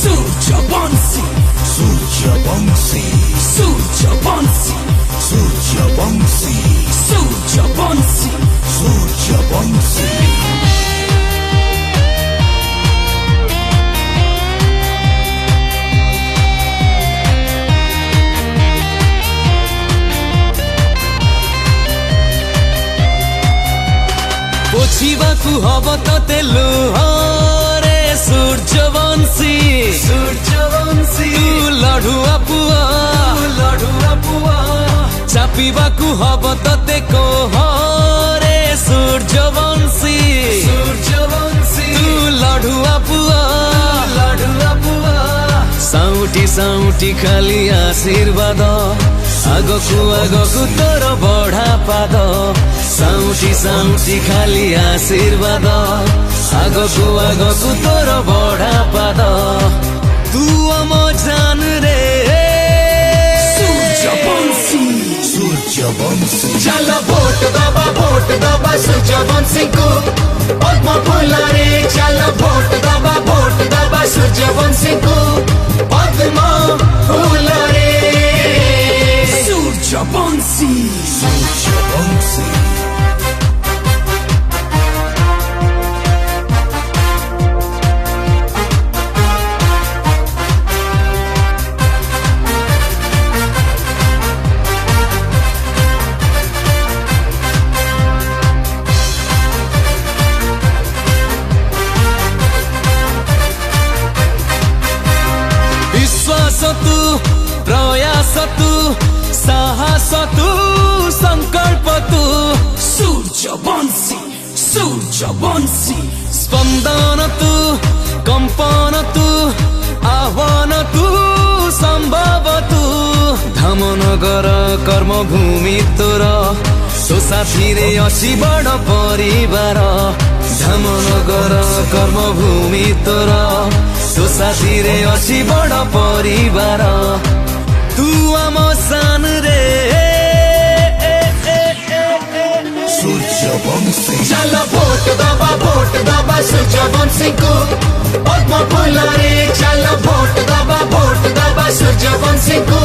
Surjavanshi, Surjavanshi, Surjavanshi, Surjavanshi, Surjavanshi. Surjavanshi. पोछिबाकु हब तते लुहरे सूर्यवंशी सूर्यवंशी तू लढुआ पुआ चापिबाकु हब तते कोहरे सूर्यवंशी सूर्यवंशी तू लढुआ पुआ साउटी साउटी खाली आशीर्वाद आगकु तोर बढा पाद साउटी साउटी खाली आशीर्वाद आगकु तोर बढा पाद तू अमो जान रे Surjavanshi, Surjavanshi. चल भोट दबा सूर्यवंशी को पद्म फूल रे चल भोट दबा सूर्यवंशी को पद्म फूल रे Surjavanshi, Surjavanshi. विश्वास तू प्रयास तू साहस तू संकल्प तू Surjavanshi, Surjavanshi, स्पंदन तू कंपन तू आह्वान तू संभव तू धामनगर कर्मभूमि तोर सो साथी रे असी बड़ परिवार धामनगर कर्मभूमि तोर सो साथी रे असी बड़ परिवार तू आम सान रे Surjavanshi. चल भोट दबा सूर्यवंशी को पद्म फूल रे चल भोट दबा सूर्यवंशी को